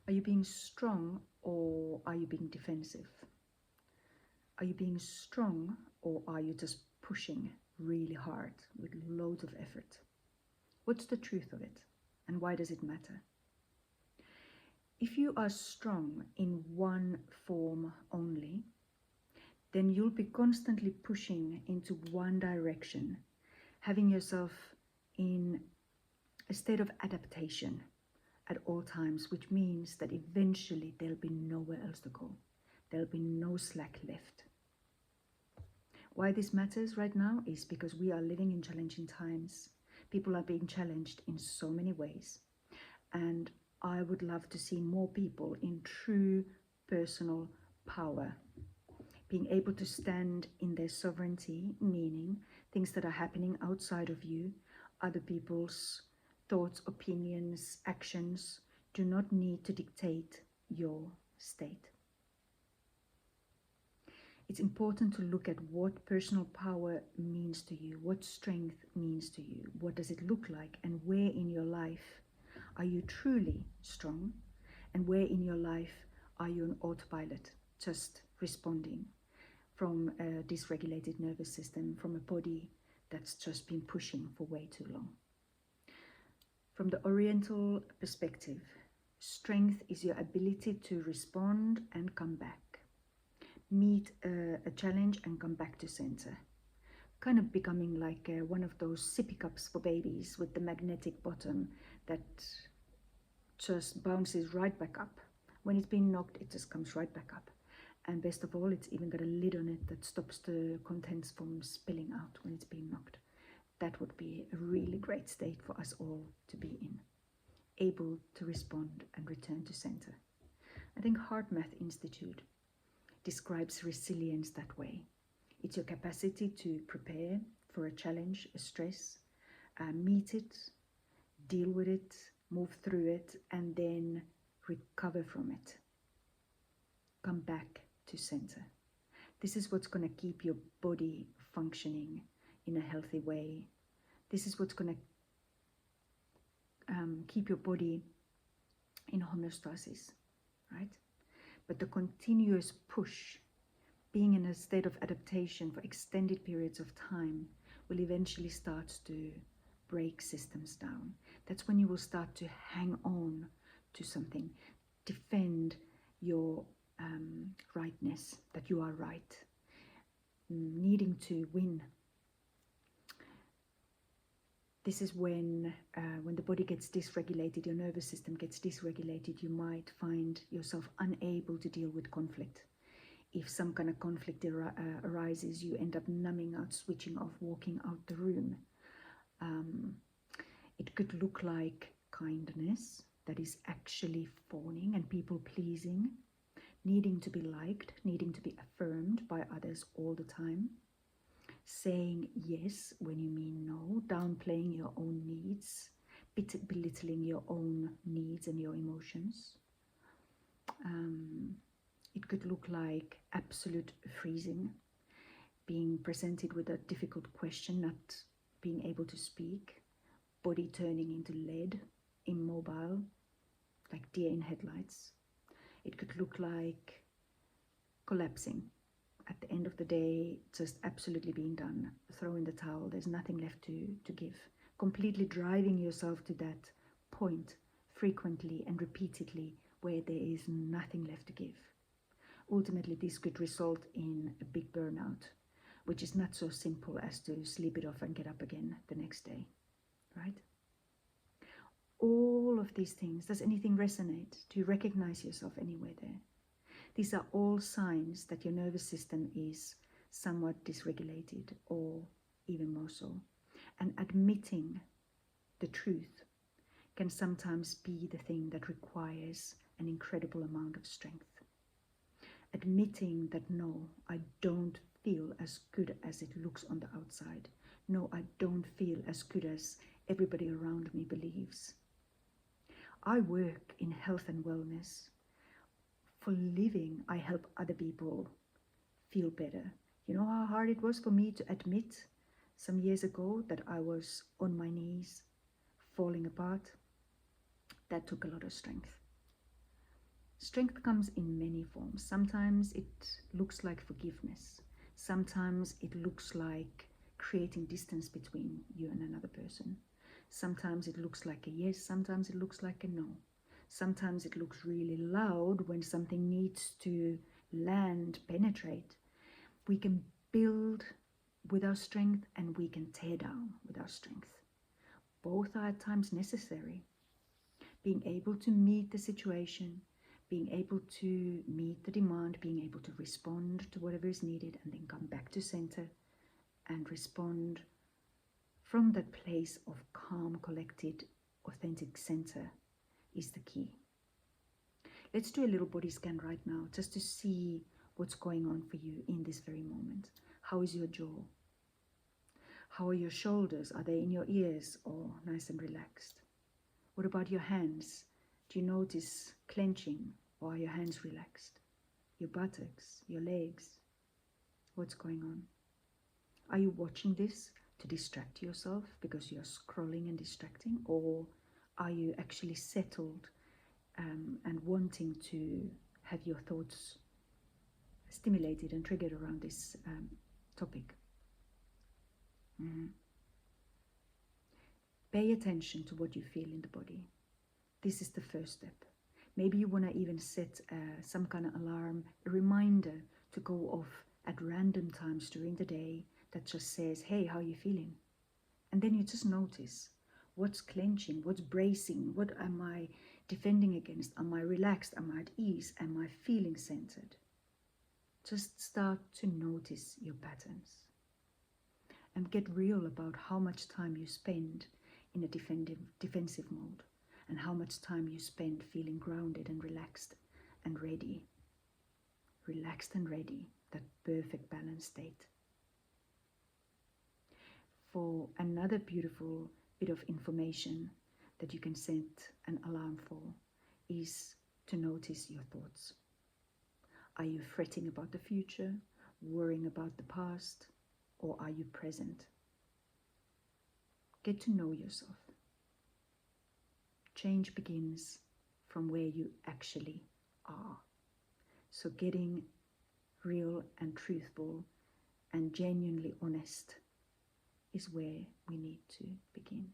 Are you being strong or are you being defensive? Are you being strong or are you just pushing really hard with loads of effort? What's the truth of it and why does it matter? If you are strong in one form only, then you'll be constantly pushing into one direction, having yourself in a state of adaptation at all times, which means that eventually there'll be nowhere else to go. There'll be no slack left. Why this matters right now is because we are living in challenging times. People are being challenged in so many ways. And I would love to see more people in true personal power, being able to stand in their sovereignty, meaning things that are happening outside of you, other people's thoughts, opinions, actions do not need to dictate your state. It's important to look at what personal power means to you, what strength means to you, what does it look like, and where in your life are you truly strong, and where in your life are you on autopilot, just responding from a dysregulated nervous system, from a body that's just been pushing for way too long. From the Oriental perspective, strength is your ability to respond and come back, meet a challenge and come back to center, kind of becoming like one of those sippy cups for babies with the magnetic bottom that just bounces right back up. When it's been knocked, it just comes right back up. And best of all, it's even got a lid on it that stops the contents from spilling out when it's being knocked. That would be a really great state for us all to be in, able to respond and return to center. I think Heart Math Institute describes resilience that way. It's your capacity to prepare for a challenge, a stress, meet it, deal with it, move through it, and then recover from it. Come back to center. This is what's going to keep your body functioning in a healthy way. This is what's going to keep your body in homeostasis, right? But the continuous push, being in a state of adaptation for extended periods of time, will eventually start to break systems down. That's when you will start to hang on to something, defend your rightness, that you are right, needing to win. This is when the body gets dysregulated, your nervous system gets dysregulated, you might find yourself unable to deal with conflict. If some kind of conflict arises, you end up numbing out, switching off, walking out the room. It could look like kindness that is actually fawning and people pleasing, needing to be liked, needing to be affirmed by others all the time, saying yes when you mean no, downplaying your own needs, belittling your own needs and your emotions. It could look like absolute freezing, being presented with a difficult question, not being able to speak, body turning into lead, immobile, like deer in headlights. It could look like collapsing. At the end of the day, just absolutely being done, throw in the towel, there's nothing left to give. Completely driving yourself to that point frequently and repeatedly where there is nothing left to give. Ultimately, this could result in a big burnout, which is not so simple as to sleep it off and get up again the next day, right? All of these things, does anything resonate? Do you recognize yourself anywhere there? These are all signs that your nervous system is somewhat dysregulated, or even more so. And admitting the truth can sometimes be the thing that requires an incredible amount of strength. Admitting that no, I don't feel as good as it looks on the outside. No, I don't feel as good as everybody around me believes. I work in health and wellness. For living, I help other people feel better. You know how hard it was for me to admit some years ago that I was on my knees, falling apart? That took a lot of strength. Strength comes in many forms. Sometimes it looks like forgiveness. Sometimes it looks like creating distance between you and another person. Sometimes it looks like a yes, sometimes it looks like a no. Sometimes it looks really loud when something needs to land, penetrate. We can build with our strength and we can tear down with our strength. Both are at times necessary. Being able to meet the situation, being able to meet the demand, being able to respond to whatever is needed, and then come back to center and respond from that place of calm, collected, authentic center is the key. Let's do a little body scan right now just to see what's going on for you in this very moment. How is your jaw? How are your shoulders? Are they in your ears or nice and relaxed? What about your hands? Do you notice clenching, or are your hands relaxed? Your buttocks, your legs? What's going on? Are you watching this to distract yourself because you're scrolling and distracting, or are you actually settled and wanting to have your thoughts stimulated and triggered around this topic? Pay attention to what you feel in the body. This is the first step. Maybe you want to even set some kind of alarm, a reminder to go off at random times during the day that just says, hey, how are you feeling? And then you just notice what's clenching, what's bracing, what am I defending against? Am I relaxed? Am I at ease? Am I feeling centered? Just start to notice your patterns and get real about how much time you spend in a defensive mode and how much time you spend feeling grounded and relaxed and ready. Relaxed and ready, that perfect balance state. For another beautiful bit of information that you can set an alarm for is to notice your thoughts. Are you fretting about the future, worrying about the past, or are you present? Get to know yourself. Change begins from where you actually are. So getting real and truthful and genuinely honest is where we need to begin.